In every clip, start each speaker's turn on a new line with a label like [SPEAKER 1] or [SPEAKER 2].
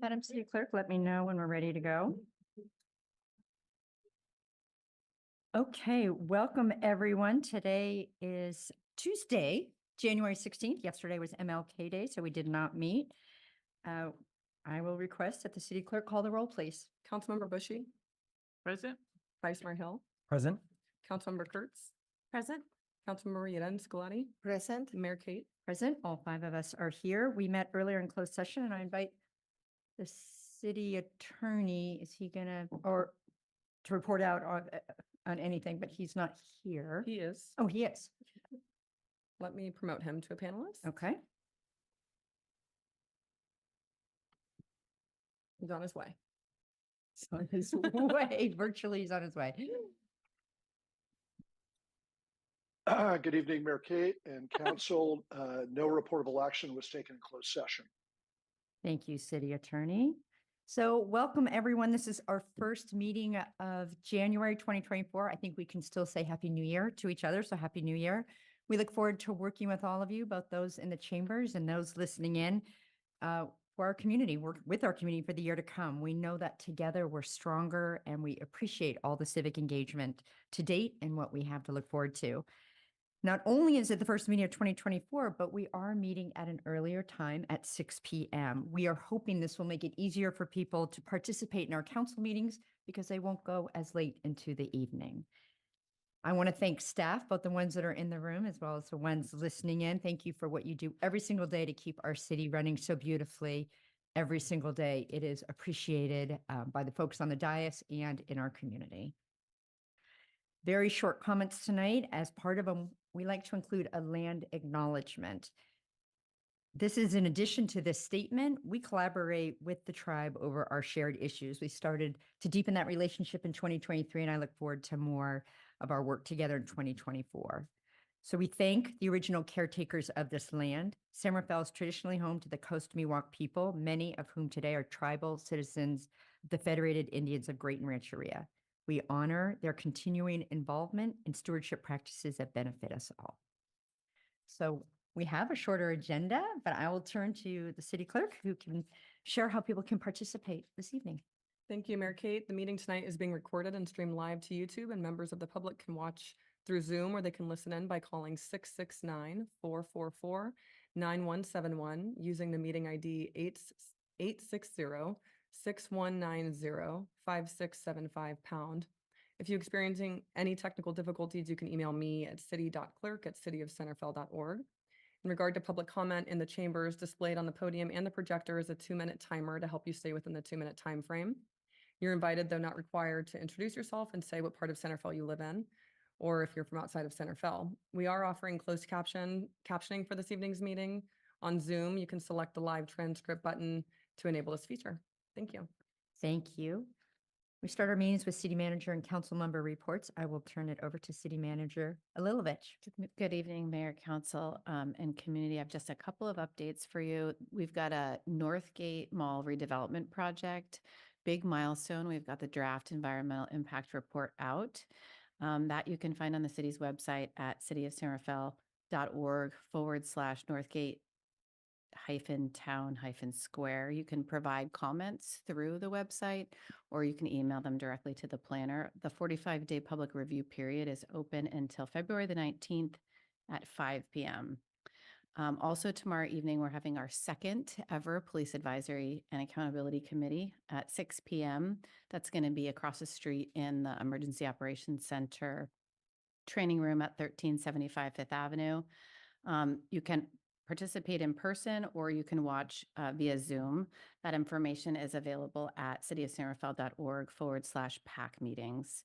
[SPEAKER 1] Madam City Clerk, let me know when we're ready to go. Okay, welcome everyone. Today is Tuesday, January 16th. Yesterday was MLK Day, so we did not meet. I will request that the city clerk call the roll, please.
[SPEAKER 2] Councilmember Bushy.
[SPEAKER 3] Present.
[SPEAKER 2] Vice Mayor Hill.
[SPEAKER 3] Present.
[SPEAKER 2] Councilmember Kurtz.
[SPEAKER 1] Present.
[SPEAKER 2] Councilmember Scolati.
[SPEAKER 1] Present.
[SPEAKER 2] Mayor Kate.
[SPEAKER 1] Present. All five of us are here. We met earlier in closed session and I invite the city attorney, is he gonna, or to report out on anything, but he's not here.
[SPEAKER 2] He is.
[SPEAKER 1] Oh, he is.
[SPEAKER 2] Let me promote him to a panelist.
[SPEAKER 1] Okay.
[SPEAKER 2] He's on his way.
[SPEAKER 1] He's on his way. Virtually, he's on his way.
[SPEAKER 4] Good evening, Mayor Kate and Council. No reportable action was taken in closed session.
[SPEAKER 1] Thank you, City Attorney. So welcome, everyone. This is our first meeting of January 2024. I think we can still say Happy New Year to each other. So Happy New Year. We look forward to working with all of you, both those in the chambers and those listening in for our community, work with our community for the year to come. We know that together we're stronger and we appreciate all the civic engagement to date and what we have to look forward to. Not only is it the first meeting of 2024, but we are meeting at an earlier time at 6 p.m. We are hoping this will make it easier for people to participate in our council meetings because they won't go as late into the evening. I want to thank staff, both the ones that are in the room as well as the ones listening in. Thank you for what you do every single day to keep our city running so beautifully every single day. It is appreciated by the folks on the dais and in our community. Very short comments tonight. As part of them, we like to include a land acknowledgement. This is in addition to this statement. We collaborate with the tribe over our shared issues. We started to deepen that relationship in 2023, and I look forward to more of our work together in 2024. So we thank the original caretakers of this land. San Rafael is traditionally home to the Coast Miwok people, many of whom today are tribal citizens of the Federated Indians of Great and Rancheria. We honor their continuing involvement in stewardship practices that benefit us all. So we have a shorter agenda, but I will turn to the city clerk who can share how people can participate this evening.
[SPEAKER 2] Thank you, Mayor Kate. The meeting tonight is being recorded and streamed live to YouTube, and members of the public can watch through Zoom, or they can listen in by calling 669-444-9171 using the meeting ID 860-6190-5675 #. If you're experiencing any technical difficulties, you can email me at city.clerk@cityofcenterfell.org. In regard to public comment in the chambers, displayed on the podium and the projector is a 2-minute timer to help you stay within the 2-minute time frame. You're invited, though not required, to introduce yourself and say what part of Centerfell you live in, or if you're from outside of Centerfell. We are offering closed captioning for this evening's meeting. On Zoom, you can select the live transcript button to enable this feature. Thank you.
[SPEAKER 1] Thank you. We start our meetings with city manager and council member reports. I will turn it over to city manager Olivia.
[SPEAKER 5] Good evening, Mayor, Council, and community. I have just a couple of updates for you. We've got a Northgate Mall redevelopment project, big milestone. We've got the draft environmental impact report out that you can find on the city's website at cityofcenterfell.org/Northgate-town-square. You can provide comments through the website, or you can email them directly to the planner. The 45-day public review period is open until February the 19th at 5 p.m. Also tomorrow evening, we're having our second ever Police Advisory and Accountability Committee at 6 p.m. That's going to be across the street in the Emergency Operations Center training room at 1375 Fifth Avenue. You can participate in person or you can watch via Zoom. That information is available at cityofcenterfell.org/PAC meetings.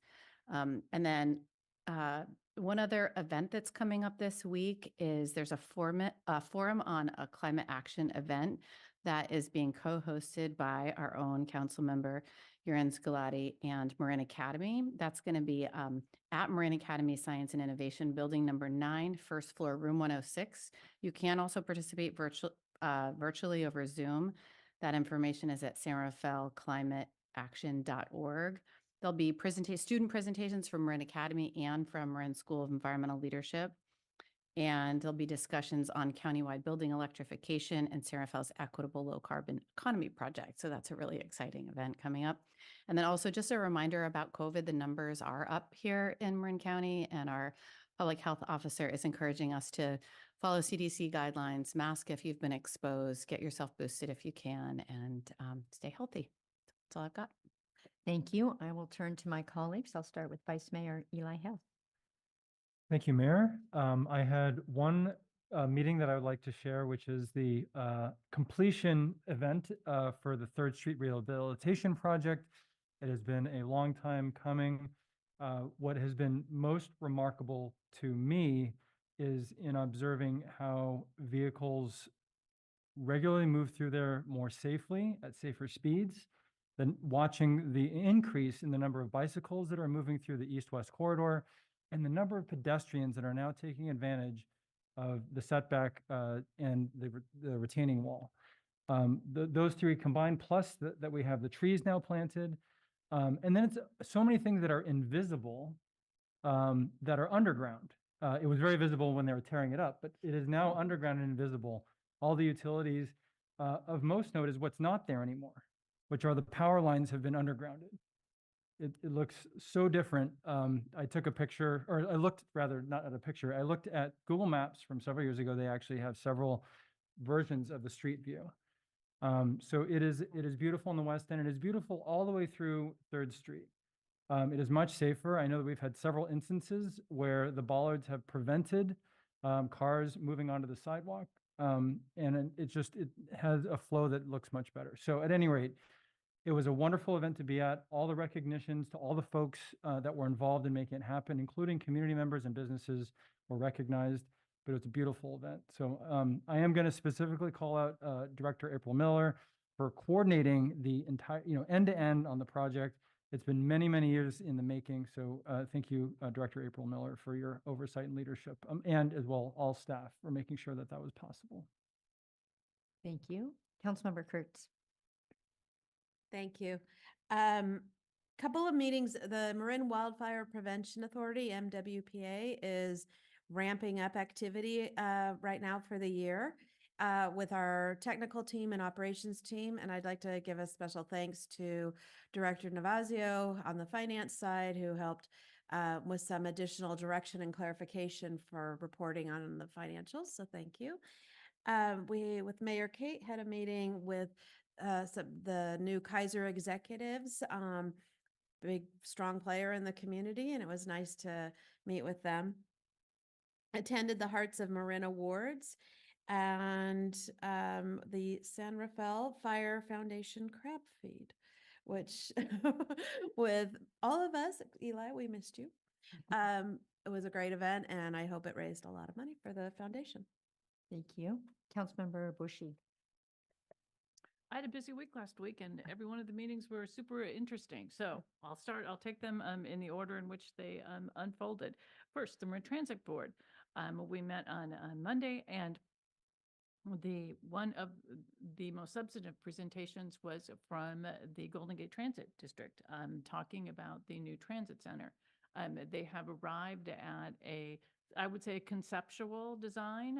[SPEAKER 5] And then one other event that's coming up this week is there's a forum on a climate action event that is being co-hosted by our own Councilmember Scolati and Marin Academy. That's going to be at Marin Academy Science and Innovation, building number 9, first floor, room 106. You can also participate virtually over Zoom. That information is at sanrafaelclimateaction.org. There'll be student presentations from Marin Academy and from Marin School of Environmental Leadership. And there'll be discussions on countywide building electrification and San Rafael's equitable low carbon economy project. So that's a really exciting event coming up. And then also just a reminder about COVID, the numbers are up here in Marin County, and our public health officer is encouraging us to follow CDC guidelines, mask if you've been exposed, get yourself boosted if you can, and stay healthy. That's all I've got.
[SPEAKER 1] Thank you. I will turn to my colleagues. I'll start with Vice Mayor Eli Hill.
[SPEAKER 3] Thank you, Mayor. I had one meeting that I would like to share, which is the completion event for the 3rd Street Rehabilitation Project. It has been a long time coming. What has been most remarkable to me is in observing how vehicles regularly move through there more safely at safer speeds, then watching the increase in the number of bicycles that are moving through the east-west corridor, and the number of pedestrians that are now taking advantage of the setback and the retaining wall. Those three combined, plus that we have the trees now planted, and then it's so many things that are invisible that are underground. It was very visible when they were tearing it up, but it is now underground and invisible. All the utilities, of most note is what's not there anymore, which are the power lines have been undergrounded. It looks so different. I took a picture, or I looked rather, not at a picture, I looked at Google Maps from several years ago. They actually have several versions of the street view. So it is beautiful in the west end. It is beautiful all the way through 3rd Street. It is much safer. I know that we've had several instances where the bollards have prevented cars moving onto the sidewalk. And it has a flow that looks much better. So at any rate, it was a wonderful event to be at. All the recognitions to all the folks that were involved in making it happen, including community members and businesses, were recognized, but it's a beautiful event. So I am going to specifically call out Director April Miller for coordinating the entire, end to end on the project. It's been many, many years in the making. So thank you, Director April Miller, for your oversight and leadership, and as well all staff for making sure that that was possible.
[SPEAKER 1] Thank you. Councilmember Kurtz.
[SPEAKER 6] Thank you. Couple of meetings, the Marin Wildfire Prevention Authority, MWPA, is ramping up activity right now for the year with our technical team and operations team. And I'd like to give a special thanks to Director Navazio on the finance side, who helped with some additional direction and clarification for reporting on the financials. So thank you. We, with Mayor Kate, had a meeting with the new Kaiser executives, big, strong player in the community, and it was nice to meet with them. Attended the Hearts of Marin Awards and the San Rafael Fire Foundation crab feed, which with all of us, Eli, we missed you. It was a great event, and I hope it raised a lot of money for the foundation.
[SPEAKER 1] Thank you. Councilmember Bushy.
[SPEAKER 7] I had a busy week last week, and every one of the meetings were super interesting. So I'll take them in the order in which they unfolded. First, the Marin Transit Board. We met on Monday, and one of the most substantive presentations was from the Golden Gate Transit District, talking about the new transit center. They have arrived at I would say, conceptual design,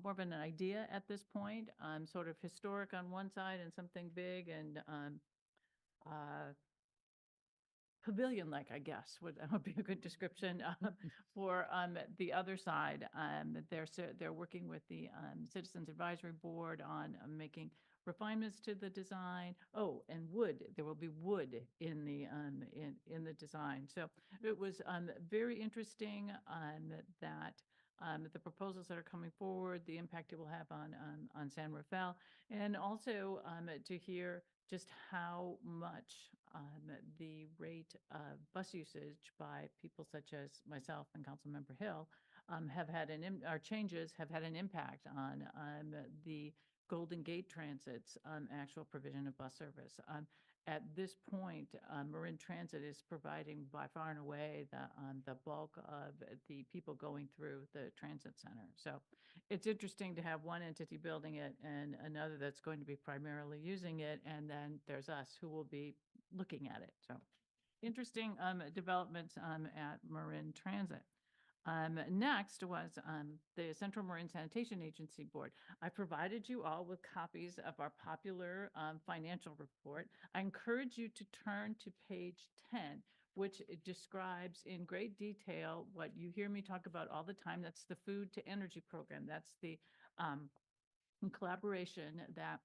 [SPEAKER 7] more of an idea at this point, sort of historic on one side and something big and pavilion-like, I guess, would be a good description for the other side. They're working with the Citizens Advisory Board on making refinements to the design. Oh, and wood. There will be wood in the design. So it was very interesting that the proposals that are coming forward, the impact it will have on San Rafael, and also to hear just how much the rate of bus usage by people such as myself and Councilmember Hill our changes have had an impact on the Golden Gate Transit's actual provision of bus service. At this point, Marin Transit is providing by far and away the bulk of the people going through the transit center. So it's interesting to have one entity building it and another that's going to be primarily using it, and then there's us who will be looking at it. So interesting developments at Marin Transit. Next was the Central Marine Sanitation Agency Board. I provided you all with copies of our popular financial report. I encourage you to turn to page 10, which it describes in great detail what you hear me talk about all the time. That's the Food to Energy program. That's the collaboration that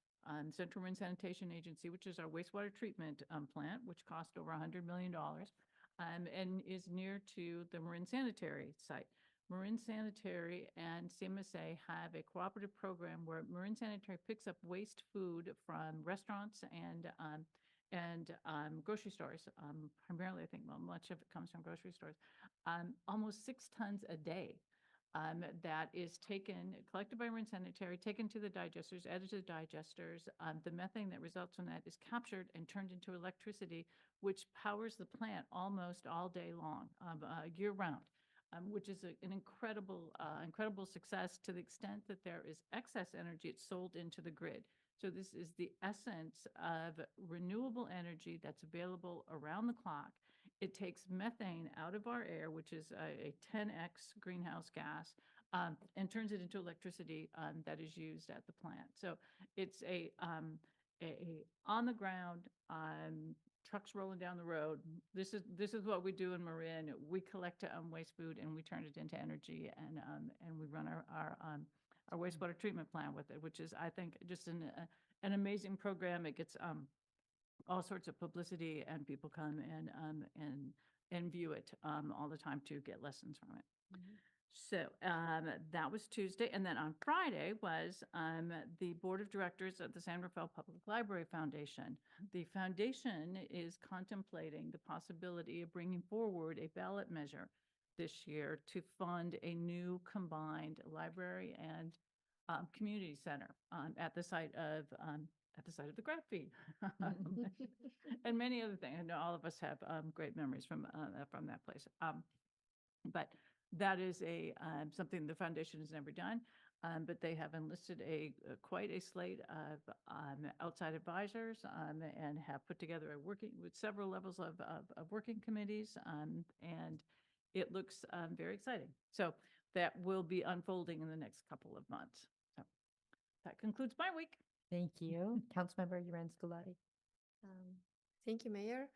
[SPEAKER 7] Central Marine Sanitation Agency, which is our wastewater treatment plant, which cost over $100 million, and is near to the Marin Sanitary site. Marin Sanitary and CMSA have a cooperative program where Marin Sanitary picks up waste food from restaurants and grocery stores. Primarily, I think, well, much of it comes from grocery stores. Almost 6 tons a day. That is collected by Marin Sanitary, taken to the digesters, added to the digesters. The methane that results from that is captured and turned into electricity, which powers the plant almost all day long, year round, which is an incredible success to the extent that there is excess energy. It's sold into the grid. So this is the essence of renewable energy that's available around the clock. It takes methane out of our air, which is a 10x greenhouse gas, and turns it into electricity that is used at the plant. So it's a on the ground, trucks rolling down the road. This is what we do in Marin. We collect waste food and we turn it into energy, and we run our wastewater treatment plant with it, which is, I think, just an amazing program. It gets all sorts of publicity, and people come and view it all the time to get lessons from it. So that was Tuesday. And then on Friday was the Board of Directors of the San Rafael Public Library Foundation. The foundation is contemplating the possibility of bringing forward a ballot measure this year to fund a new combined library and community center at the site of the grad feed, and many other things. I know all of us have great memories from that place. But that is something the foundation has never done. But they have enlisted quite a slate of outside advisors and have put together with several levels of working committees, and it looks very exciting. So that will be unfolding in the next couple of months. So that concludes my week.
[SPEAKER 1] Thank you. Councilmember Yuran Scolati.
[SPEAKER 8] Thank you, Mayor.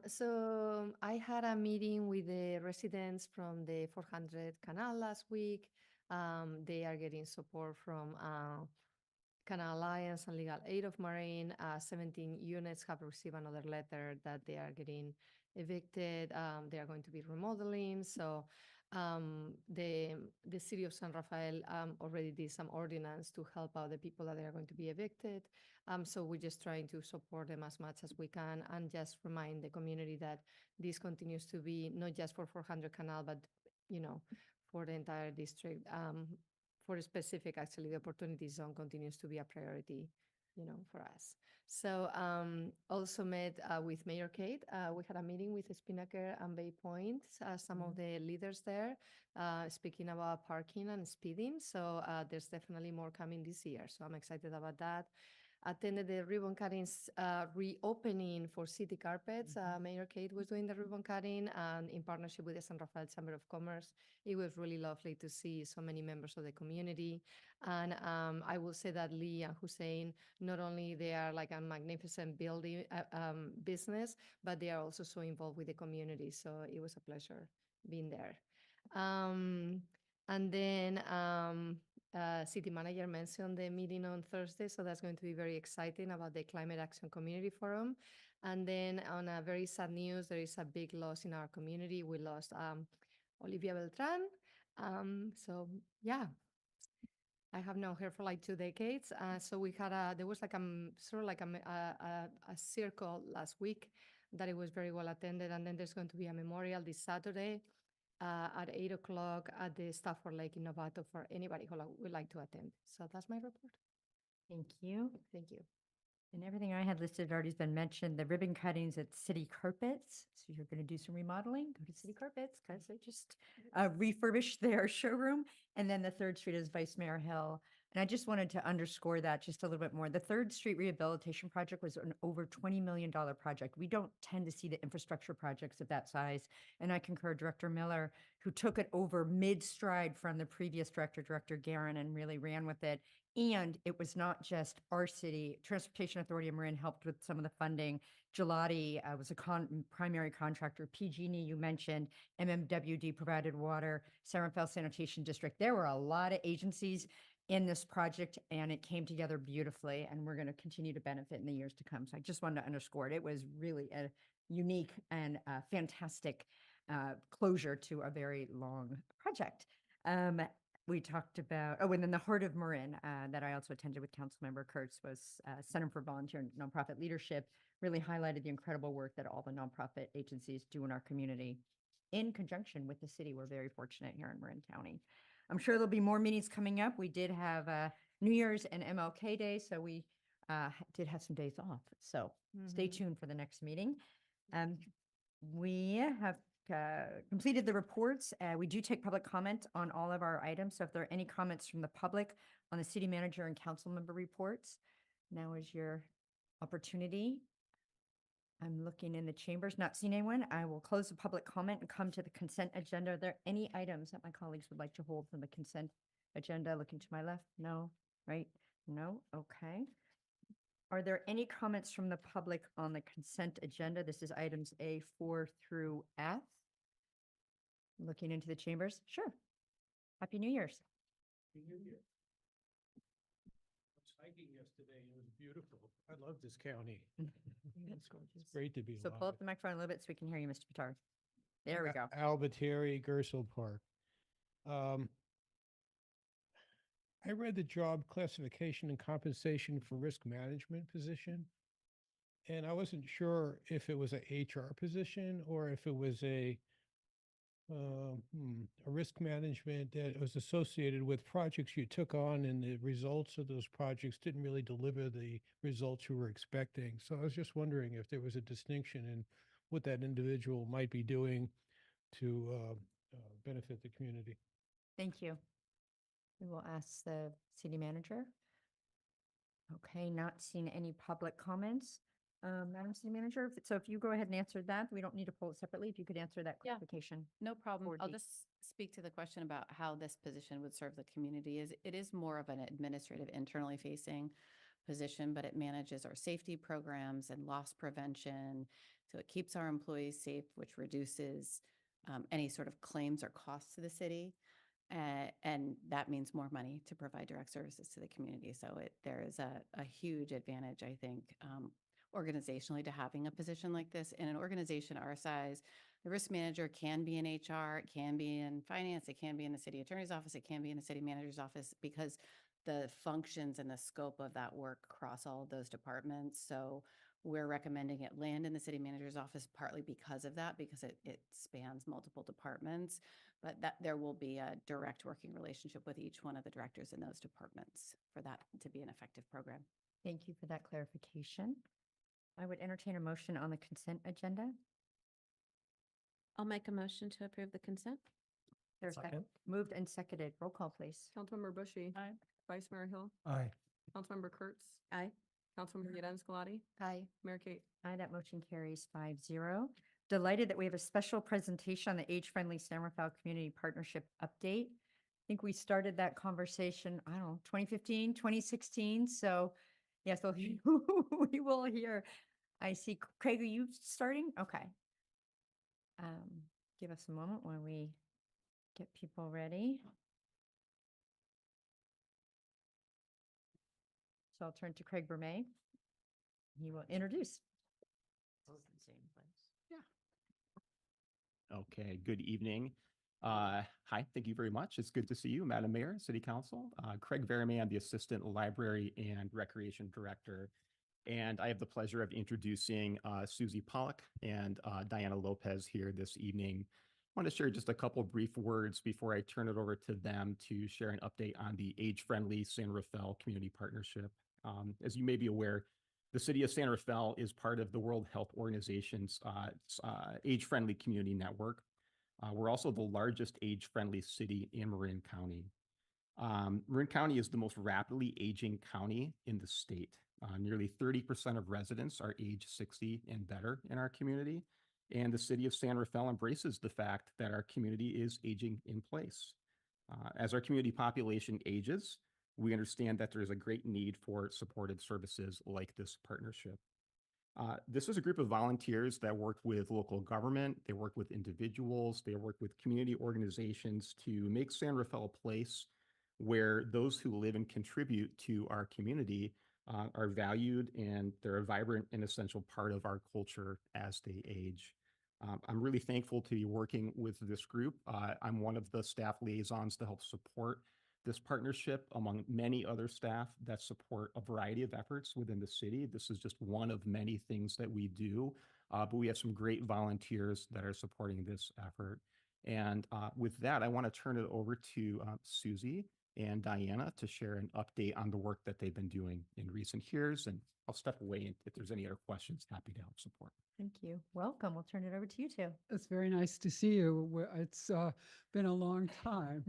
[SPEAKER 8] So I had a meeting with the residents from the 400 Canal last week. They are getting support from Canal Alliance and Legal Aid of Marine. 17 units have received another letter that they are getting evicted. They are going to be remodeling. So the city of San Rafael already did some ordinance to help out the people that are going to be evicted. So we're just trying to support them as much as we can and just remind the community that this continues to be not just for 400 Canal, but for the entire district. For specific, actually, the opportunity zone continues to be a priority, for us. So also met with Mayor Kate. We had a meeting with Spinnaker and Bay Point, some of the leaders there, speaking about parking and speeding. So there's definitely more coming this year. So I'm excited about that. Attended the ribbon cuttings reopening for city carpets. Mayor Kate was doing the ribbon cutting and in partnership with the San Rafael Chamber of Commerce. It was really lovely to see so many members of the community. And I will say that Lee and Hussein, not only they are like a magnificent building business, but they are also so involved with the community. So it was a pleasure being there. And then city manager mentioned the meeting on Thursday, so that's going to be very exciting about the Climate Action Community Forum. And then on a very sad news, there is a big loss in our community. We lost Olivia Beltran. So yeah, I have known her for like 2 decades. So we had there was like sort of like a circle last week that it was very well attended. And then there's going to be a memorial this Saturday at 8 o'clock at the Stafford Lake in Novato for anybody who would like to attend. So that's my report.
[SPEAKER 1] Thank you.
[SPEAKER 8] Thank you.
[SPEAKER 1] And everything I had listed already has been mentioned. The ribbon cuttings at City Carpets. So you're going to do some remodeling, go to City Carpets because they just refurbished their showroom. And then the third street is Vice Mayor Hill. And I just wanted to underscore that just a little bit more. The Third Street Rehabilitation Project was an over $20 million project. We don't tend to see the infrastructure projects of that size. And I concur, Director Miller, who took it over mid-stride from the previous director, Director Guerin, and really ran with it. And it was not just our city. Transportation Authority of Marin helped with some of the funding. Gelati was a primary contractor. PG&E, you mentioned. MMWD provided water. San Rafael Sanitation District. There were a lot of agencies in this project, and it came together beautifully, and we're going to continue to benefit in the years to come. So I just wanted to underscore it. It was really a unique and fantastic closure to a very long project. We talked about, and then the Heart of Marin that I also attended with Councilmember Kurtz was Center for Volunteer and Nonprofit Leadership, really highlighted the incredible work that all the nonprofit agencies do in our community in conjunction with the city. We're very fortunate here in Marin County. I'm sure there'll be more meetings coming up. We did have New Year's and MLK Day, so we did have some days off. So stay tuned for the next meeting. We have completed the reports. We do take public comment on all of our items. So if there are any comments from the public on the city manager and council member reports, now is your opportunity. I'm looking in the chambers, not seeing anyone. I will close the public comment and come to the consent agenda. Are there any items that my colleagues would like to hold from the consent agenda? Looking to my left? No. Right? No? Okay. Are there any comments from the public on the consent agenda? This is items A4 through F. Looking into the chambers? Sure. Happy New Year's.
[SPEAKER 9] Happy New Year. I was hiking yesterday. It was beautiful. I love this county. It's great to be
[SPEAKER 1] So pull
[SPEAKER 9] alive.
[SPEAKER 1] up the microphone a little bit so we can hear you, Mr. Pitar. There we go.
[SPEAKER 9] Albateri, Gersel Park. I read the job classification and compensation for risk management position, and I wasn't sure if it was a HR position or if it was a risk management that was associated with projects you took on, and the results of those projects didn't really deliver the results you were expecting. So I was just wondering if there was a distinction in what that individual might be doing to benefit the community.
[SPEAKER 1] Thank you. We will ask the city manager. Okay, not seeing any public comments. Madam City Manager, so if you go ahead and answer that, we don't need to pull it separately. If you could answer that
[SPEAKER 5] Yeah.
[SPEAKER 1] clarification.
[SPEAKER 5] No problem. I'll
[SPEAKER 1] 4D.
[SPEAKER 5] just speak to the question about how this position would serve the community. It is more of an administrative, internally facing position, but it manages our safety programs and loss prevention. So it keeps our employees safe, which reduces any sort of claims or costs to the city. And that means more money to provide direct services to the community. So there is a huge advantage, I think, organizationally to having a position like this. In an organization our size, the risk manager can be in HR, it can be in finance, it can be in the city attorney's office, it can be in the city manager's office, because the functions and the scope of that work cross all of those departments. So we're recommending it land in the city manager's office partly because of that, because it spans multiple departments, but that there will be a direct working relationship with each one of the directors in those departments for that to be an effective program.
[SPEAKER 1] Thank you for that clarification. I would entertain a motion on the consent agenda.
[SPEAKER 6] I'll make a motion to approve the consent.
[SPEAKER 1] There's a second. Moved and seconded. Roll call, please.
[SPEAKER 2] Councilmember Bushy.
[SPEAKER 7] Aye.
[SPEAKER 2] Vice Mayor Hill.
[SPEAKER 3] Aye.
[SPEAKER 2] Councilmember Kurtz.
[SPEAKER 6] Aye.
[SPEAKER 2] Councilmember Yedan Scalati.
[SPEAKER 5] Hi.
[SPEAKER 2] Mayor Kate.
[SPEAKER 1] Aye, that motion carries 5-0. Delighted that we have a special presentation on the age-friendly San Rafael Community Partnership Update. I think we started that conversation, I don't know, 2015, 2016. So yes, we will hear. I see. Craig, are you starting? Okay. Give us a moment while we get people ready. So I'll turn to Craig Bermay. He will introduce.
[SPEAKER 10] Okay, good evening. Hi, thank you very much. It's good to see you, Madam Mayor, City Council. Craig Vermey, I'm the Assistant Library and Recreation Director. And I have the pleasure of introducing Susie Pollock and Diana Lopez here this evening. I want to share just a couple brief words before I turn it over to them to share an update on the age-friendly San Rafael Community Partnership. As you may be aware, the City of San Rafael is part of the World Health Organization's age-friendly community network. We're also the largest age-friendly city in Marin County. Marin County is the most rapidly aging county in the state. Nearly 30% of residents are age 60 and better in our community. And the city of San Rafael embraces the fact that our community is aging in place. As our community population ages, we understand that there is a great need for supported services like this partnership. This is a group of volunteers that work with local government, they work with individuals, they work with community organizations to make San Rafael a place where those who live and contribute to our community are valued, and they're a vibrant and essential part of our culture as they age. I'm really thankful to be working with this group. I'm one of the staff liaisons to help support this partnership among many other staff that support a variety of efforts within the city. This is just one of many things that we do, but we have some great volunteers that are supporting this effort. And with that, I want to turn it over to Susie and Diana to share an update on the work that they've been doing in recent years. And I'll step away, and if there's any other questions, happy to help support.
[SPEAKER 1] Thank you. Welcome. We'll turn it over to you two.
[SPEAKER 11] It's very nice to see you. It's been a long time.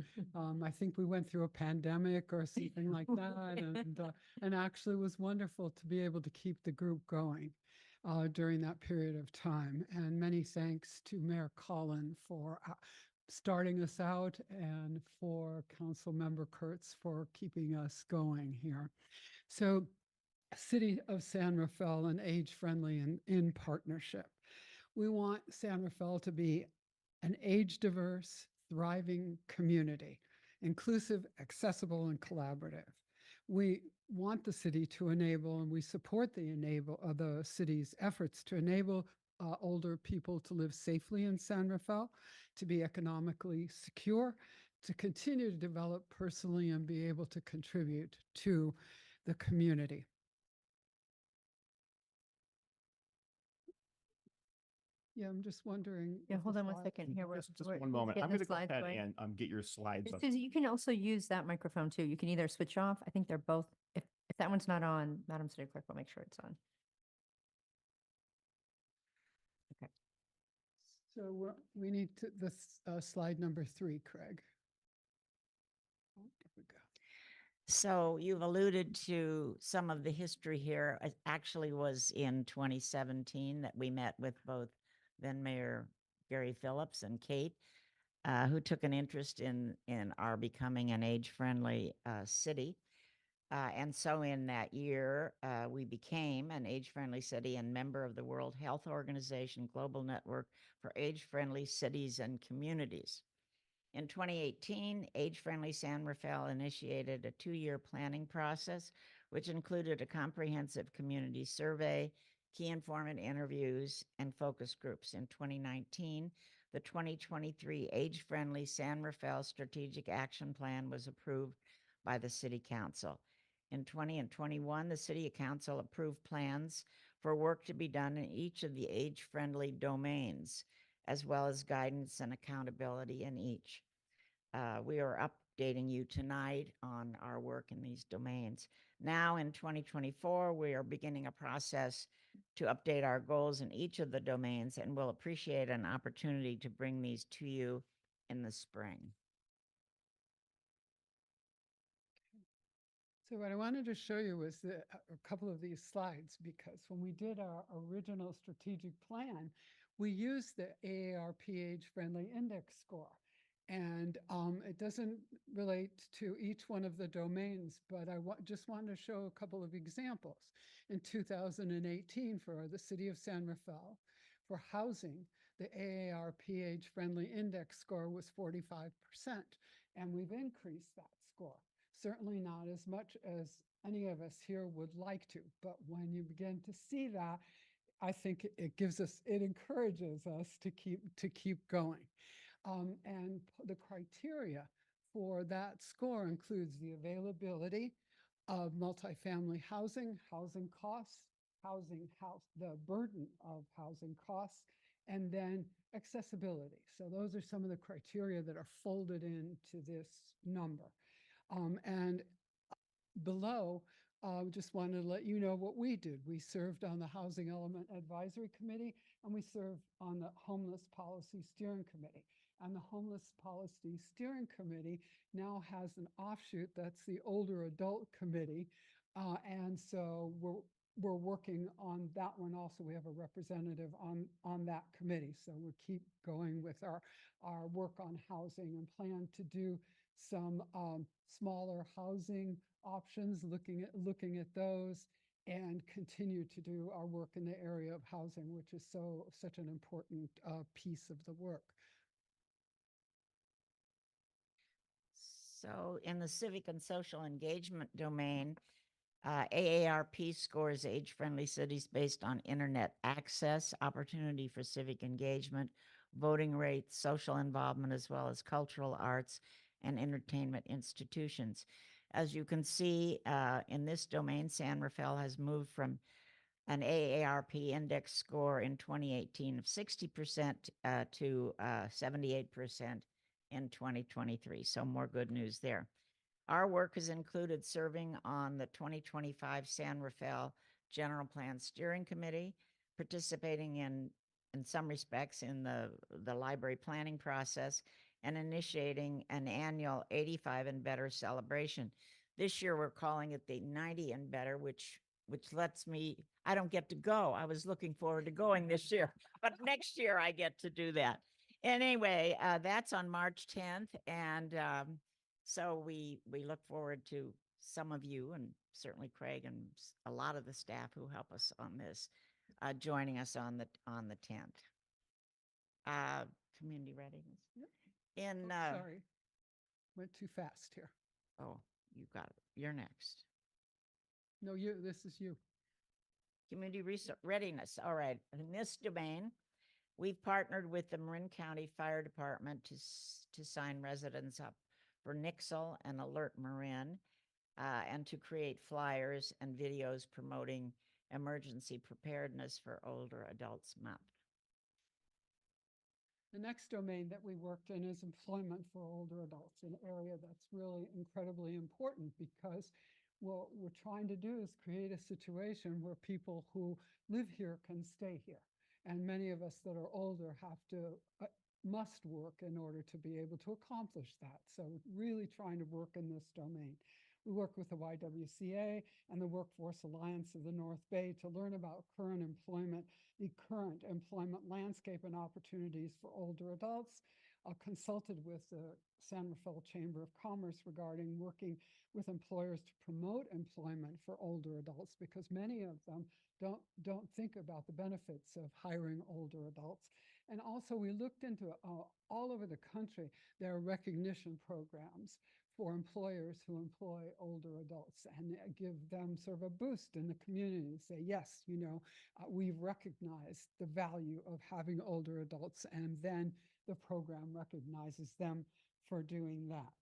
[SPEAKER 11] I think we went through a pandemic or something like that, and actually it was wonderful to be able to keep the group going during that period of time. And many thanks to Mayor Collin for starting us out, and for Councilmember Kurtz for keeping us going here. So, City of San Rafael and Age Friendly and in partnership. We want San Rafael to be an age diverse, thriving community, inclusive, accessible, and collaborative. We want the city to enable, and we support the city's efforts to enable older people to live safely in San Rafael, to be economically secure, to continue to develop personally, and be able to contribute to the community. Yeah, I'm just wondering.
[SPEAKER 1] Yeah,
[SPEAKER 11] if
[SPEAKER 1] hold
[SPEAKER 11] the
[SPEAKER 1] on one
[SPEAKER 11] slide-
[SPEAKER 1] second here.
[SPEAKER 10] Just
[SPEAKER 1] we're
[SPEAKER 10] one moment.
[SPEAKER 1] getting
[SPEAKER 10] I'm
[SPEAKER 1] the
[SPEAKER 10] going to go
[SPEAKER 1] slides
[SPEAKER 10] ahead
[SPEAKER 1] going.
[SPEAKER 10] and get your slides up.
[SPEAKER 1] Susie, you can also use that microphone too. You can either switch off. I think they're both, if that one's not on, Madam City Clerk will make sure it's on. Okay.
[SPEAKER 11] So we need to, this slide number 3, Craig. Oh, there we go.
[SPEAKER 12] So you've alluded to some of the history here. It actually was in 2017 that we met with both then Mayor Gary Phillips and Kate, who took an interest in our becoming an age-friendly city. And so in that year, we became an age-friendly city and member of the World Health Organization Global Network for Age-Friendly Cities and Communities. In 2018, Age Friendly San Rafael initiated a 2-year planning process, which included a comprehensive community survey, key informant interviews, and focus groups. In 2019, the 2023 Age Friendly San Rafael Strategic Action Plan was approved by the City Council. In 20 and 21, the City Council approved plans for work to be done in each of the age-friendly domains, as well as guidance and accountability in each. We are updating you tonight on our work in these domains. Now in 2024, we are beginning a process to update our goals in each of the domains, and we'll appreciate an opportunity to bring these to you in the spring.
[SPEAKER 11] So what I wanted to show you was a couple of these slides, because when we did our original strategic plan, we used the AARP Age Friendly Index score. And it doesn't relate to each one of the domains, but I just wanted to show a couple of examples. In 2018, for the City of San Rafael, for housing, the AARP Age Friendly Index score was 45%, and we've increased that score. Certainly not as much as any of us here would like to, but when you begin to see that, I think it encourages us to keep going. And the criteria for that score includes the availability of multifamily housing, housing costs, the burden of housing costs, and then accessibility. So those are some of the criteria that are folded into this number. And below, just wanted to let you know what we did. We served on the Housing Element Advisory Committee, and we served on the Homeless Policy Steering Committee. And the Homeless Policy Steering Committee now has an offshoot that's the Older Adult Committee. And so we're working on that one also. We have a representative on that committee. So we'll keep going with our work on housing and plan to do some smaller housing options, looking at those, and continue to do our work in the area of housing, which is such an important piece of the work.
[SPEAKER 12] So in the civic and social engagement domain, AARP scores age-friendly cities based on internet access, opportunity for civic engagement, voting rates, social involvement, as well as cultural arts and entertainment institutions. As you can see, in this domain, San Rafael has moved from an AARP index score in 2018 of 60% to 78% in 2023. So more good news there. Our work has included serving on the 2025 San Rafael General Plan Steering Committee, participating in some respects in the library planning process, and initiating an annual 85 and better celebration. This year we're calling it the 90 and better, which lets me, I don't get to go. I was looking forward to going this year, but next year I get to do that. Anyway, that's on March 10th. And so we look forward to some of you, and certainly Craig and a lot of the staff who help us on this, joining us on the 10th. Community readiness. In
[SPEAKER 11] Sorry, went too fast here.
[SPEAKER 12] Oh, you got it. You're next.
[SPEAKER 11] No, this is you.
[SPEAKER 12] Community readiness. All right. In this domain, we've partnered with the Marin County Fire Department to sign residents up for Nixle and Alert Marin, and to create flyers and videos promoting emergency preparedness for Older Adults Month.
[SPEAKER 11] The next domain that we worked in is employment for older adults, an area that's really incredibly important because what we're trying to do is create a situation where people who live here can stay here. And many of us that are older must work in order to be able to accomplish that. So really trying to work in this domain. We work with the YWCA and the Workforce Alliance of the North Bay to learn about the current employment landscape and opportunities for older adults. Consulted with the San Rafael Chamber of Commerce regarding working with employers to promote employment for older adults, because many of them don't think about the benefits of hiring older adults. And also we looked into all over the country, there are recognition programs for employers who employ older adults and give them sort of a boost in the community. Say, yes, we've recognized the value of having older adults, and then the program recognizes them for doing that.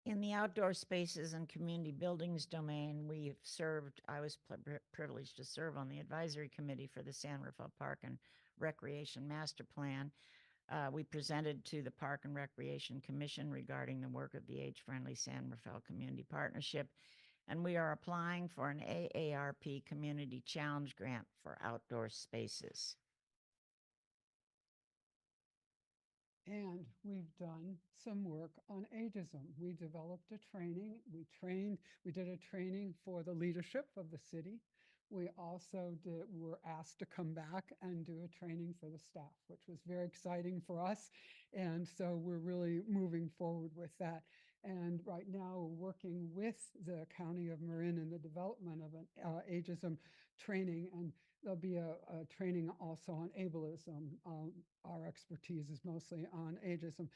[SPEAKER 12] In the outdoor spaces and community buildings domain, I was privileged to serve on the advisory committee for the San Rafael Park and Recreation Master Plan. We presented to the Park and Recreation Commission regarding the work of the Age-Friendly San Rafael Community Partnership, and we are applying for an AARP Community Challenge Grant for outdoor spaces.
[SPEAKER 11] And we've done some work on ageism. We developed a training. We did a training for the leadership of the city. We also were asked to come back and do a training for the staff, which was very exciting for us. And so we're really moving forward with that. And right now we're working with the County of Marin in the development of an ageism training, and there'll be a training also on ableism. Our expertise is mostly on ageism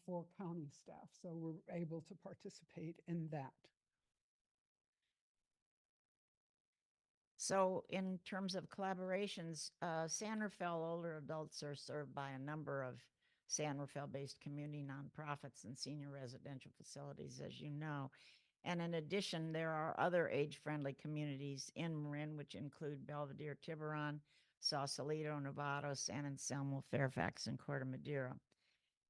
[SPEAKER 11] for county staff. So we're able to participate in that.
[SPEAKER 12] So in terms of collaborations, San Rafael older adults are served by a number of San Rafael-based community nonprofits and senior residential facilities, as you know. And in addition, there are other age-friendly communities in Marin, which include Belvedere, Tiburon, Sausalito, Novato, San Anselmo, Fairfax, and Corte Madera.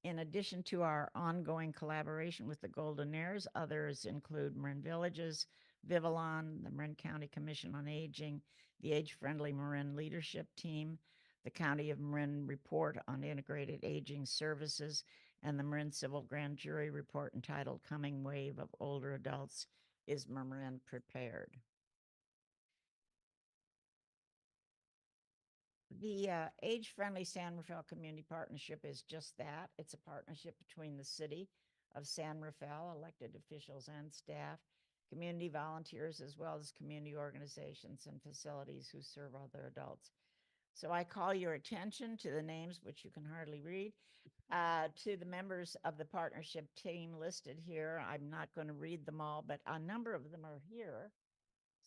[SPEAKER 12] In addition to our ongoing collaboration with the Golden Heirs, others include Marin Villages, Vivalon, the Marin County Commission on Aging, the Age-Friendly Marin Leadership Team, the County of Marin Report on Integrated Aging Services, and the Marin Civil Grand Jury Report entitled Coming Wave of Older Adults. Is Marin prepared? The Age-Friendly San Rafael Community Partnership is just that. It's a partnership between the city of San Rafael, elected officials and staff, community volunteers, as well as community organizations and facilities who serve other adults. So I call your attention to the names, which you can hardly read, to the members of the partnership team listed here. I'm not going to read them all, but a number of them are here.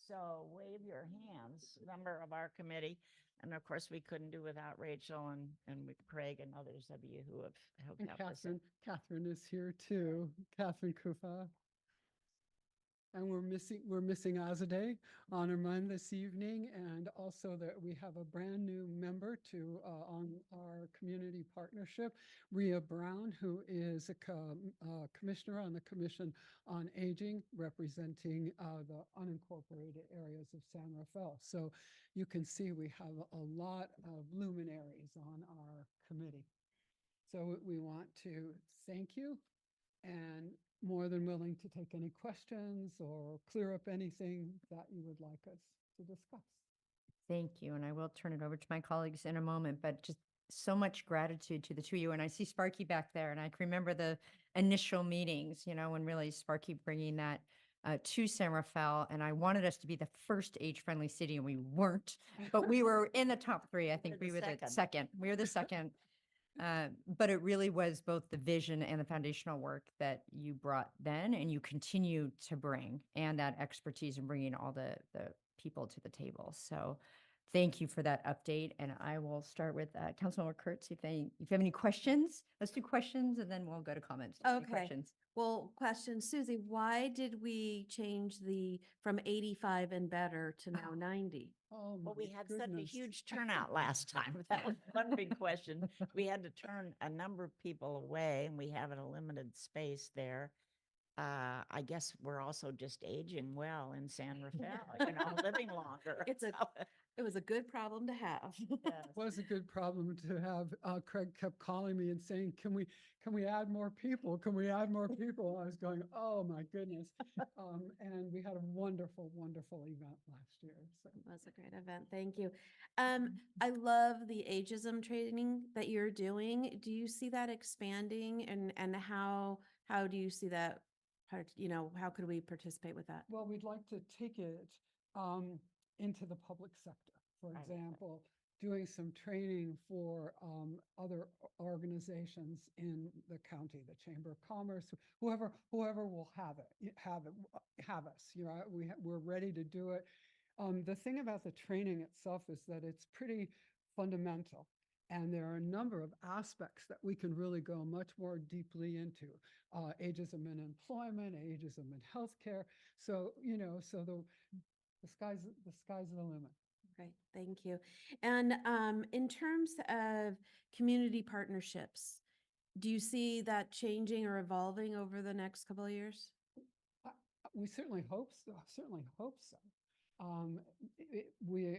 [SPEAKER 12] So wave your hands, member of our committee. And of course, we couldn't do without Rachel and with Craig and others of you who have helped
[SPEAKER 11] And
[SPEAKER 12] out this.
[SPEAKER 11] Catherine is here too, Catherine Kufa. And we're missing Azadeh Honorman this evening, and also that we have a brand new member to on our community partnership, Rhea Brown, who is a commissioner on the Commission on Aging, representing the unincorporated areas of San Rafael. So you can see we have a lot of luminaries on our committee. So we want to thank you, and more than willing to take any questions or clear up anything that you would like us to discuss.
[SPEAKER 1] Thank you. And I will turn it over to my colleagues in a moment, but just so much gratitude to the two of you. And I see Sparky back there, and I can remember the initial meetings, you know, when really Sparky bringing that to San Rafael. And I wanted us to be the first age-friendly city, and we weren't, but we were in the top three. I think we were the second. We were the second. But it really was both the vision and the foundational work that you brought then, and you continue to bring, and that expertise in bringing all the people to the table. So thank you for that update. And I will start with Councilmember Kurtz. If you have any questions, let's do questions, and then we'll go to comments. Any
[SPEAKER 6] Okay.
[SPEAKER 1] questions?
[SPEAKER 6] Well, question, Susie, why did we change from 85 and better to now 90?
[SPEAKER 11] Oh,
[SPEAKER 12] Well, we
[SPEAKER 11] my
[SPEAKER 12] had such a
[SPEAKER 11] goodness.
[SPEAKER 12] huge turnout last time. That was one big question. We had to turn a number of people away, and we have a limited space there. I guess we're also just aging well in San Rafael, you know, living longer.
[SPEAKER 6] It was a good problem to have.
[SPEAKER 12] Yes.
[SPEAKER 11] Was a good problem to have. Craig kept calling me and saying, can we add more people? Can we add more people? I was going, oh my goodness. And we had a wonderful, wonderful event last year. So.
[SPEAKER 6] It was a great event. Thank you. I love the ageism training that you're doing. Do you see that expanding, and how do you see that part, you know, how could we participate with that?
[SPEAKER 11] Well, we'd like to take it into the public sector. For example, doing some training for other organizations in the county, the Chamber of Commerce, whoever will have us. You know, we're ready to do it. The thing about the training itself is that it's pretty fundamental. And there are a number of aspects that we can really go much more deeply into. Ageism in employment, ageism in healthcare. So, you know, so the sky's the limit.
[SPEAKER 6] Great, thank you. And in terms of community partnerships, do you see that changing or evolving over the next couple of years?
[SPEAKER 11] We certainly hope so. We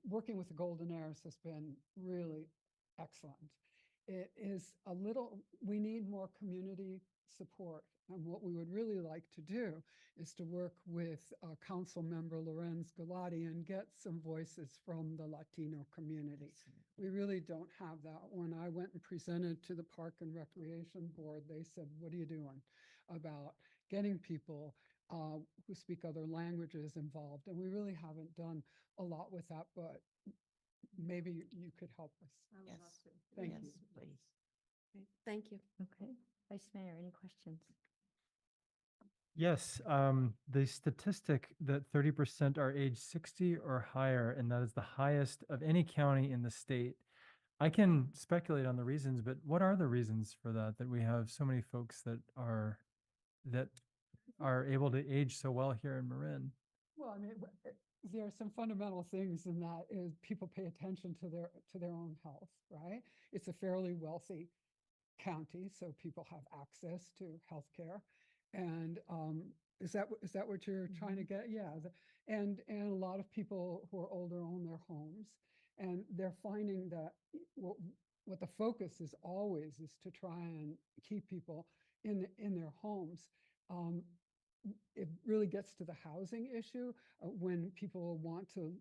[SPEAKER 11] working with the Golden Heirs has been really excellent. It is we need more community support. And what we would really like to do is to work with Councilmember Lorenz Galati and get some voices from the Latino community. We really don't have that. When I went and presented to the Park and Recreation Board, they said, what are you doing about getting people who speak other languages involved? And we really haven't done a lot with that, but maybe you could help us.
[SPEAKER 12] Yes.
[SPEAKER 11] Thank
[SPEAKER 12] Yes,
[SPEAKER 11] you.
[SPEAKER 12] please.
[SPEAKER 6] Great, thank you.
[SPEAKER 1] Okay. Vice Mayor, any questions?
[SPEAKER 3] Yes, the statistic that 30% are age 60 or higher, and that is the highest of any county in the state. I can speculate on the reasons, but what are the reasons for that we have so many folks that are able to age so well here in Marin?
[SPEAKER 11] Well, I mean, there are some fundamental things in that is people pay attention to their own health, right? It's a fairly wealthy county, so people have access to healthcare. And is that what you're trying to get? Yeah. And a lot of people who are older own their homes. And they're finding that what the focus is always is to try and keep people in their homes. It really gets to the housing issue. When people want to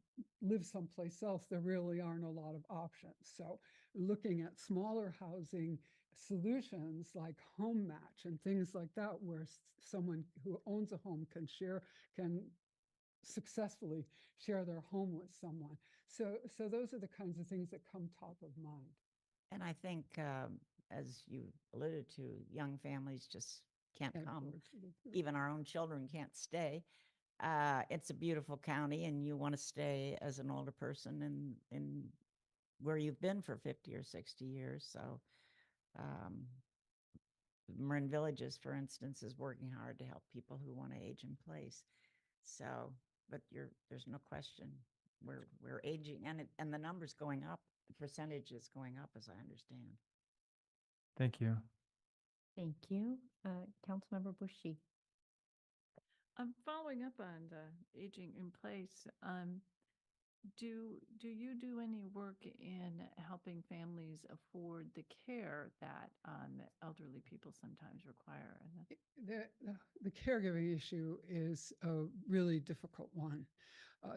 [SPEAKER 11] live someplace else, there really aren't a lot of options. So looking at smaller housing solutions like home match and things like that, where someone who owns a home can successfully share their home with someone. So those are the kinds of things that come top of mind.
[SPEAKER 12] And I think, as you alluded to, young families just can't
[SPEAKER 11] And
[SPEAKER 12] come.
[SPEAKER 11] fortunately,
[SPEAKER 12] Even our own children can't stay. It's a beautiful county, and you want to stay as an older person in where you've been for 50 or 60 years. So Marin Villages, for instance, is working hard to help people who want to age in place. So, but there's no question we're aging, and the number's going up. The percentage is going up, as I understand.
[SPEAKER 3] Thank you.
[SPEAKER 1] Thank you. Councilmember Bushy.
[SPEAKER 7] Following up on the aging in place, do you do any work in helping families afford the care that elderly people sometimes require?
[SPEAKER 11] The caregiving issue is a really difficult one.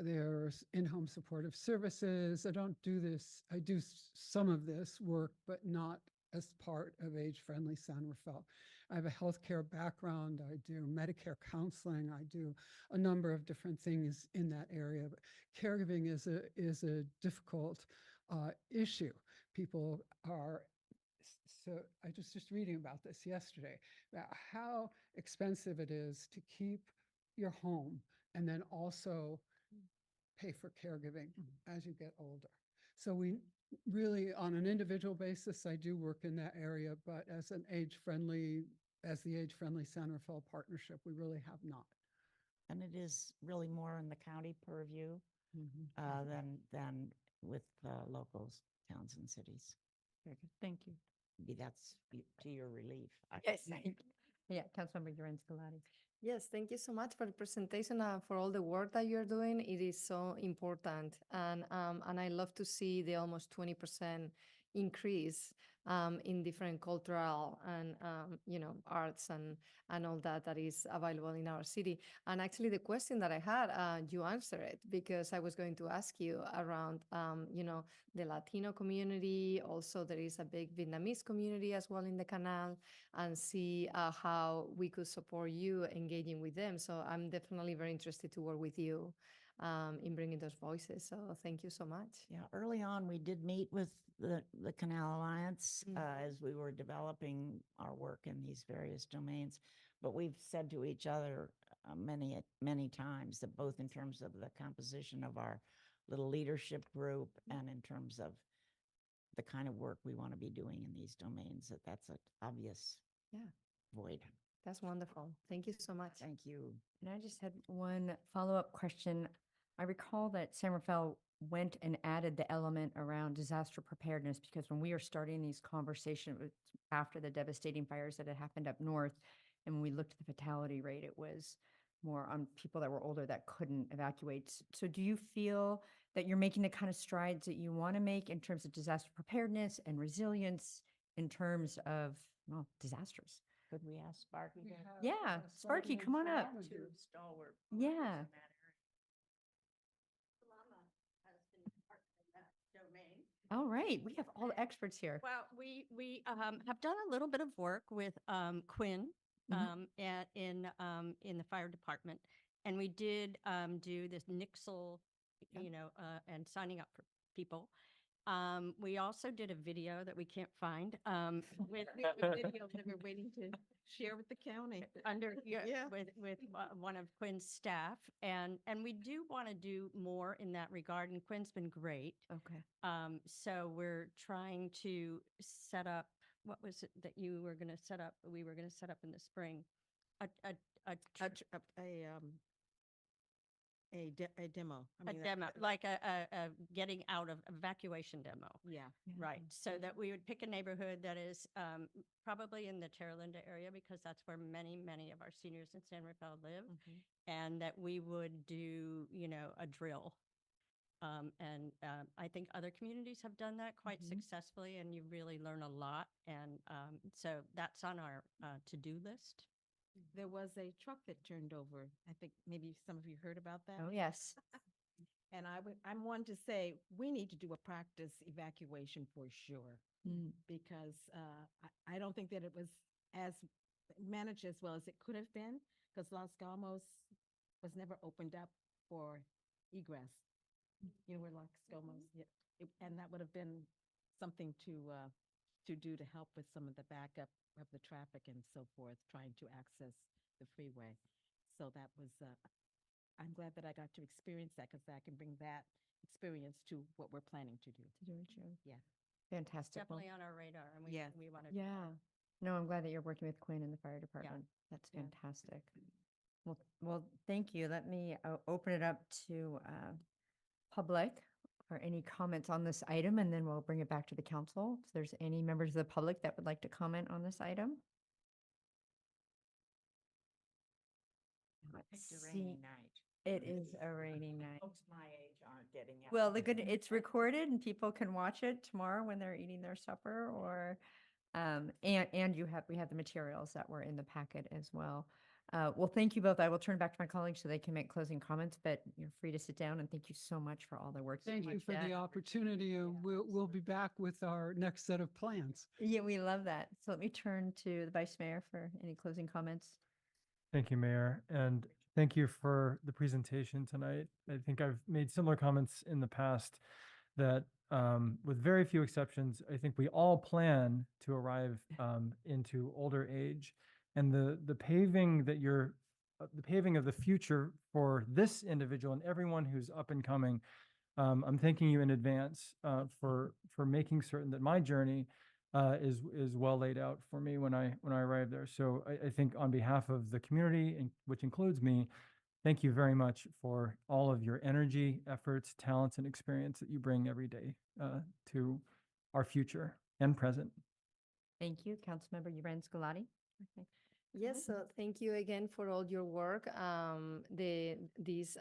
[SPEAKER 11] There's in-home supportive services. I don't do this. I do some of this work, but not as part of age-friendly San Rafael. I have a healthcare background. I do Medicare counseling. I do a number of different things in that area. But caregiving is a difficult issue. People are. So I was just reading about this yesterday, about how expensive it is to keep your home and then also pay for caregiving as you get older. So we really, on an individual basis, I do work in that area, but as the age-friendly San Rafael partnership, we really have not.
[SPEAKER 12] And it is really more in the county purview than with locals, towns and cities.
[SPEAKER 7] Very good. Thank you.
[SPEAKER 12] Maybe that's to your relief.
[SPEAKER 1] Yes, thank you. Yeah, Councilmember Duran-Scalati.
[SPEAKER 8] Yes, thank you so much for the presentation and for all the work that you're doing. It is so important. And I love to see the almost 20% increase in different cultural and, arts and all that is available in our city. And actually the question that I had, you answered it, because I was going to ask you around, the Latino community. Also, there is a big Vietnamese community as well in the canal, and see how we could support you engaging with them. So I'm definitely very interested to work with you in bringing those voices. So thank you so much.
[SPEAKER 12] Yeah, early on, we did meet with the Canal Alliance as we were developing our work in these various domains. But we've said to each other many times that both in terms of the composition of our little leadership group and in terms of the kind of work we want to be doing in these domains, that's an obvious void.
[SPEAKER 8] That's wonderful. Thank you so much.
[SPEAKER 12] Thank you.
[SPEAKER 1] And I just had one follow-up question. I recall that San Rafael went and added the element around disaster preparedness, because when we were starting these conversations after the devastating fires that had happened up north, and when we looked at the fatality rate, it was more on people that were older that couldn't evacuate. So do you feel that you're making the kind of strides that you want to make in terms of disaster preparedness and resilience in terms of, disasters?
[SPEAKER 12] Could we ask Sparky?
[SPEAKER 1] Yeah, Sparky, come on up.
[SPEAKER 7] Stalwart.
[SPEAKER 1] Yeah. All right, we have all the experts here.
[SPEAKER 13] Well, we have done a little bit of work with Quinn in the fire department, and we did do this Nixle, and signing up for people. We also did a video that we can't find with videos that we're waiting to share with the county with one of Quinn's staff, and we do want to do more in that regard. And Quinn's been great.
[SPEAKER 1] Okay.
[SPEAKER 13] So we're trying to set up. What was it that you were going to set up? We were going to set up in the spring
[SPEAKER 6] A demo.
[SPEAKER 13] a demo, like a getting out of evacuation demo.
[SPEAKER 6] Yeah.
[SPEAKER 13] Right. So that we would pick a neighborhood that is probably in the Terralinda area, because that's where many of our seniors in San Rafael live, and that we would do, a drill I think other communities have done that quite successfully, and you really learn a lot. And so that's on our to-do list.
[SPEAKER 6] There was a truck that turned over. I think maybe some of you heard about that.
[SPEAKER 1] Oh, yes.
[SPEAKER 6] And I'm one to say, we need to do a practice evacuation for sure, because I don't think that it was as managed as well as it could have been, because Los Galmos was never opened up for egress. You know where Los Galmos, and that would have been something to do to help with some of the backup of the traffic and so forth, trying to access the freeway. So that was, I'm glad that I got to experience that, because I can bring that experience to what we're planning to do. Yeah.
[SPEAKER 1] Fantastic. Well,
[SPEAKER 13] Definitely on our radar, and
[SPEAKER 6] Yes.
[SPEAKER 13] we want to.
[SPEAKER 1] yeah. No, I'm glad that you're working with Quinn and the fire department. That's
[SPEAKER 6] Yeah.
[SPEAKER 1] fantastic. Well, thank you. Let me open it up to public for any comments on this item, and then we'll bring it back to the council. If there's any members of the public that would like to comment on this item.
[SPEAKER 12] It's
[SPEAKER 1] Let's
[SPEAKER 12] a rainy
[SPEAKER 1] see.
[SPEAKER 12] night.
[SPEAKER 1] It is a rainy night.
[SPEAKER 12] Folks my age aren't getting out.
[SPEAKER 1] Well, it's recorded and people can watch it tomorrow when they're eating their supper, or and we have the materials that were in the packet as well. Well, thank you both. I will turn back to my colleagues so they can make closing comments, but you're free to sit down, and thank you so much for all the work.
[SPEAKER 11] Thank you for the
[SPEAKER 1] done.
[SPEAKER 11] opportunity. We'll be back with our next set of plans.
[SPEAKER 1] Yeah, we love that. So let me turn to the Vice Mayor for any closing comments.
[SPEAKER 3] Thank you, Mayor, and thank you for the presentation tonight. I think I've made similar comments in the past that with very few exceptions, I think we all plan to arrive into older age. And the paving that the paving of the future for this individual and everyone who's up and coming, I'm thanking you in advance for making certain that my journey is well laid out for me when I arrive there. So I think on behalf of the community, which includes me, thank you very much for all of your energy, efforts, talents, and experience that you bring every day to our future and present.
[SPEAKER 1] Thank you. Councilmember Uran Scolati. Okay.
[SPEAKER 8] Yes, so thank you again for all your work. This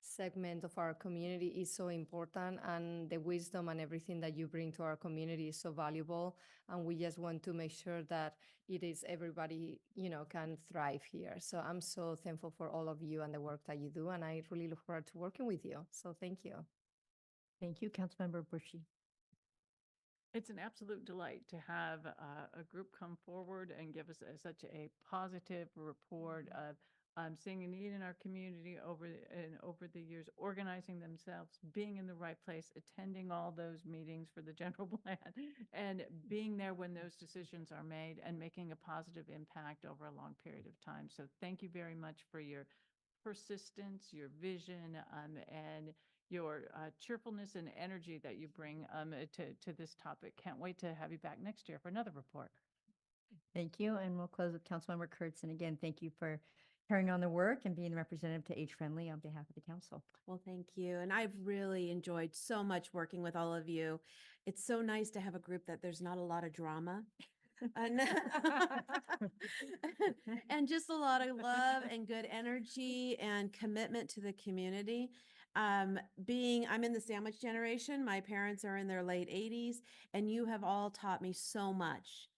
[SPEAKER 8] segment of our community is so important, and the wisdom and everything that you bring to our community is so valuable. And we just want to make sure that it is everybody, can thrive here. So I'm so thankful for all of you and the work that you do, and I really look forward to working with you. So thank you.
[SPEAKER 1] Thank you, Councilmember Bushy.
[SPEAKER 7] It's an absolute delight to have a group come forward and give us such a positive report of seeing a need in our community over the years, organizing themselves, being in the right place, attending all those meetings for the general plan, and being there when those decisions are made and making a positive impact over a long period of time. So thank you very much for your persistence, your vision, and your cheerfulness and energy that you bring to this topic. Can't wait to have you back next year for another report.
[SPEAKER 1] Thank you. And we'll close with Councilmember Kurtz. And again, thank you for carrying on the work and being the representative to Age Friendly on behalf of the council.
[SPEAKER 6] Well, thank you. And I've really enjoyed so much working with all of you. It's so nice to have a group that there's not a lot of drama. and, and just a lot of love and good energy and commitment to the community. I'm in the sandwich generation. My parents are in their late 80s, and you have all taught me so much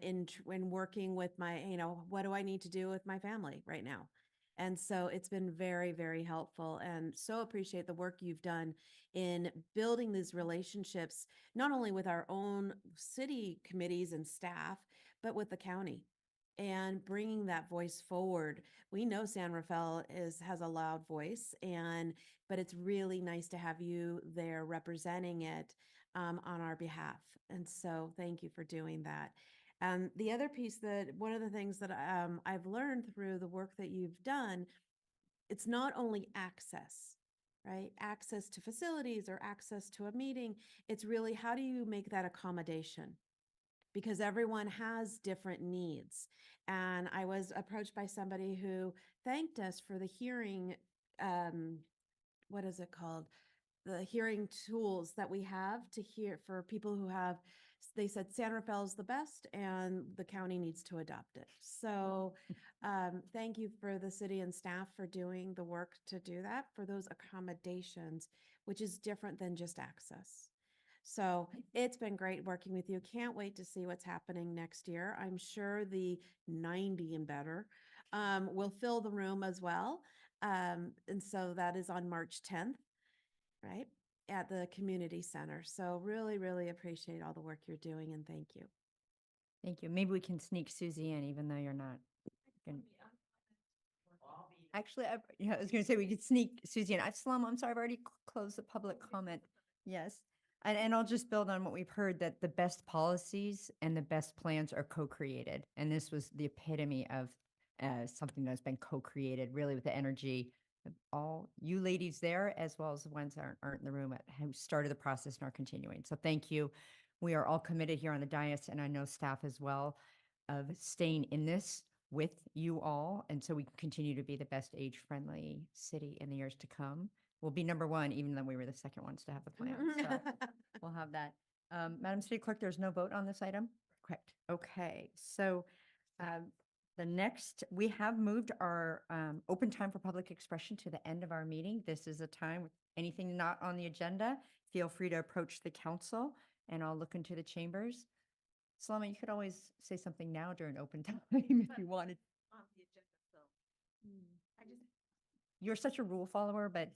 [SPEAKER 6] in working with my, what do I need to do with my family right now? And so it's been very, very helpful, and so appreciate the work you've done in building these relationships, not only with our own city committees and staff, but with the county, and bringing that voice forward. We know San Rafael has a loud voice, but it's really nice to have you there representing it on our behalf. And so thank you for doing that. The other piece, one of the things that I've learned through the work that you've done, it's not only access, right? Access to facilities or access to a meeting. It's really, how do you make that accommodation? Because everyone has different needs. And I was approached by somebody who thanked us for the hearing, what is it called? The hearing tools that we have to hear for people who have they said San Rafael's the best and the county needs to adopt it. So thank you for the city and staff for doing the work to do that, for those accommodations, which is different than just access. So it's been great working with you. Can't wait to see what's happening next year. I'm sure the 90 and better will fill the room as well. And so that is on March 10th, right, at the community center. So really, really appreciate all the work you're doing and thank you.
[SPEAKER 1] Thank you. Maybe we can sneak Susie in, even though you're not. gonna- Actually, I was going to say we could sneak Susie in. Salam, I'm sorry, I've already closed the public comment. Yes. And I'll just build on what we've heard, that the best policies and the best plans are co-created. And this was the epitome of something that's been co-created, really, with the energy of all you ladies there, as well as the ones that aren't in the room who started the process and are continuing. So thank you. We are all committed here on the dais, and I know staff as well, of staying in this with you all. And so we can continue to be the best age-friendly city in the years to come. We'll be number one, even though we were the second ones to have the plan. So we'll have that. Madam City Clerk, there's no vote on this item? Correct. Okay. So the next, we have moved our open time for public expression to the end of our meeting. This is a time, with anything not on the agenda, feel free to approach the council and I'll look into the chambers. Salama, you could always say something now during open time if you wanted. You're such a rule follower, but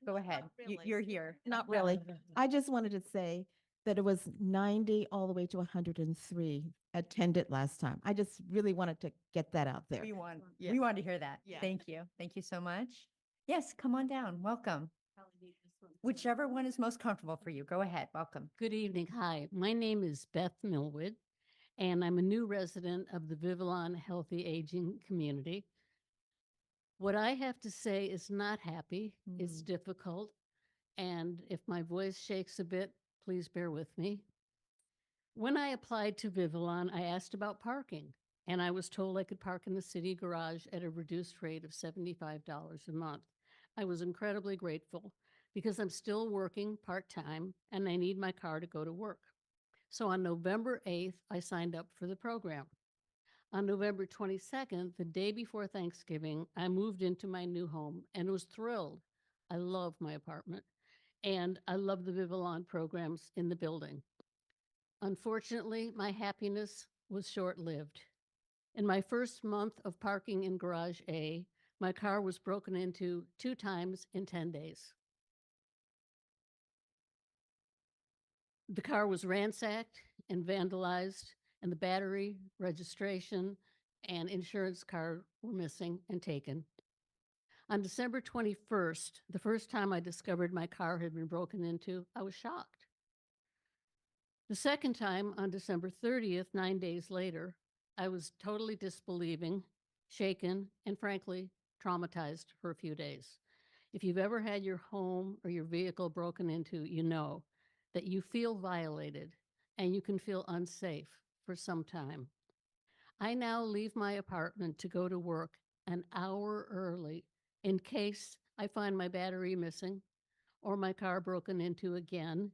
[SPEAKER 1] go ahead.
[SPEAKER 14] really.
[SPEAKER 1] You're here.
[SPEAKER 14] Not really. I just wanted to say that it was 90 all the way to 103 attended last time. I just really wanted to get that out there.
[SPEAKER 1] We want
[SPEAKER 14] Yeah.
[SPEAKER 1] we want to hear that.
[SPEAKER 14] Yeah.
[SPEAKER 1] Thank you. Thank you so much. Yes, come on down. Welcome. Whichever one is most comfortable for you. Go ahead. Welcome.
[SPEAKER 15] Good evening. Hi, my name is Beth Millwood, and I'm a new resident of the Vivalon Healthy Aging Community. What I have to say is not happy, it's difficult, and if my voice shakes a bit, please bear with me. When I applied to Vivalon, I asked about parking, and I was told I could park in the city garage at a reduced rate of $75 a month. I was incredibly grateful because I'm still working part-time and I need my car to go to work. So on November 8th, I signed up for the program. On November 22nd, the day before Thanksgiving, I moved into my new home and was thrilled. I love my apartment and I love the Vivalon programs in the building. Unfortunately, my happiness was short-lived. In my first month of parking in Garage A, my car was broken into 2 times in 10 days. The car was ransacked and vandalized, and the battery, registration, and insurance card were missing and taken. On December 21st, the first time I discovered my car had been broken into, I was shocked. The second time, on December 30th, 9 days later, I was totally disbelieving, shaken, and frankly, traumatized for a few days. If you've ever had your home or your vehicle broken into, you know that you feel violated and you can feel unsafe for some time. I now leave my apartment to go to work an hour early in case I find my battery missing or my car broken into again,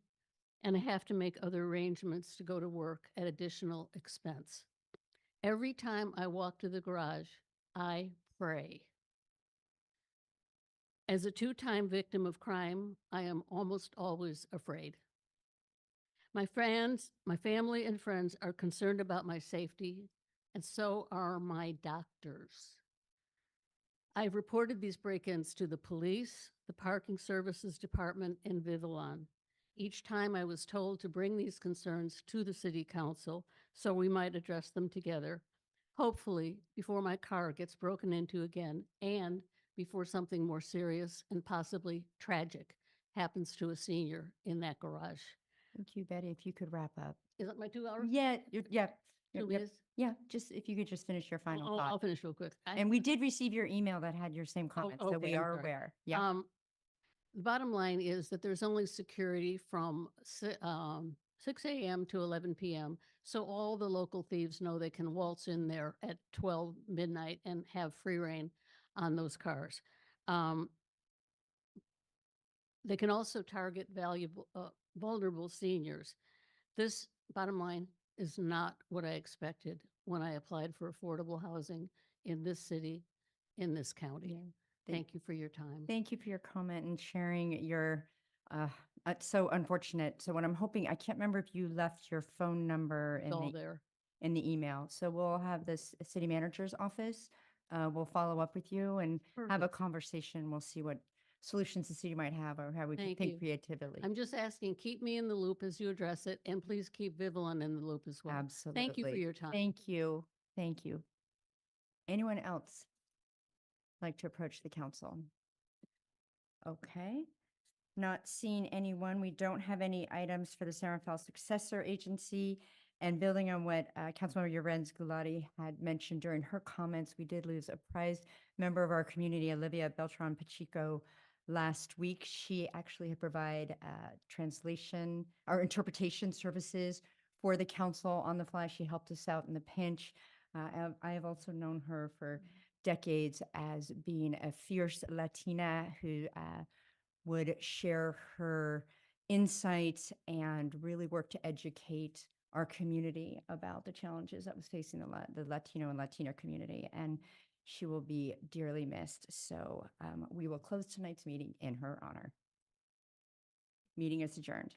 [SPEAKER 15] and I have to make other arrangements to go to work at additional expense. Every time I walk to the garage, I pray. As a 2-time victim of crime, I am almost always afraid. My family and friends are concerned about my safety, and so are my doctors. I've reported these break-ins to the police, the Parking Services Department, and Vivalon. Each time I was told to bring these concerns to the City Council so we might address them together, hopefully before my car gets broken into again and before something more serious and possibly tragic happens to a senior in that garage.
[SPEAKER 1] Thank you, Betty. If you could wrap up.
[SPEAKER 15] Is it my 2 hours?
[SPEAKER 1] Yeah, yeah.
[SPEAKER 15] 2
[SPEAKER 1] Yep.
[SPEAKER 15] minutes?
[SPEAKER 1] Yeah, just if you could just finish your final
[SPEAKER 15] I'll
[SPEAKER 1] thought.
[SPEAKER 15] finish real quick.
[SPEAKER 1] And we did receive your email that had your same comments, so we
[SPEAKER 15] I'm
[SPEAKER 1] are
[SPEAKER 15] sorry.
[SPEAKER 1] aware. Yeah.
[SPEAKER 15] The bottom line is that there's only security from 6 a.m. to 11 p.m. So all the local thieves know they can waltz in there at 12 midnight and have free reign on those cars. They can also target vulnerable seniors. This bottom line, is not what I expected when I applied for affordable housing in this city, in this county. Thank you for your time.
[SPEAKER 1] Thank you for your comment and sharing your, it's so unfortunate. So what I'm hoping, I can't remember if you left your phone number
[SPEAKER 15] It's all there.
[SPEAKER 1] in the email. So we'll have this city manager's office. We'll follow up with you and have a
[SPEAKER 15] Perfect.
[SPEAKER 1] conversation. We'll see what solutions the city might have or how we can
[SPEAKER 15] Thank
[SPEAKER 1] think
[SPEAKER 15] you.
[SPEAKER 1] creatively.
[SPEAKER 15] I'm just asking, keep me in the loop as you address it, and please keep Vivalon in the loop as well.
[SPEAKER 1] Absolutely.
[SPEAKER 15] Thank you for your time.
[SPEAKER 1] Thank you. Thank you. Anyone else like to approach the council? Okay. Not seeing anyone. We don't have any items for the San Rafael Successor Agency. And building on what Councilmember Yorenz Gulati had mentioned during her comments, we did lose a prized member of our community, Olivia Beltran Pacheco, last week. She actually had provided translation or interpretation services for the council on the fly. She helped us out in the pinch. I have also known her for decades as being a fierce Latina who would share her insights and really work to educate our community about the challenges that was facing the Latino and Latina community. And she will be dearly missed. So we will close tonight's meeting in her honor. Meeting is adjourned.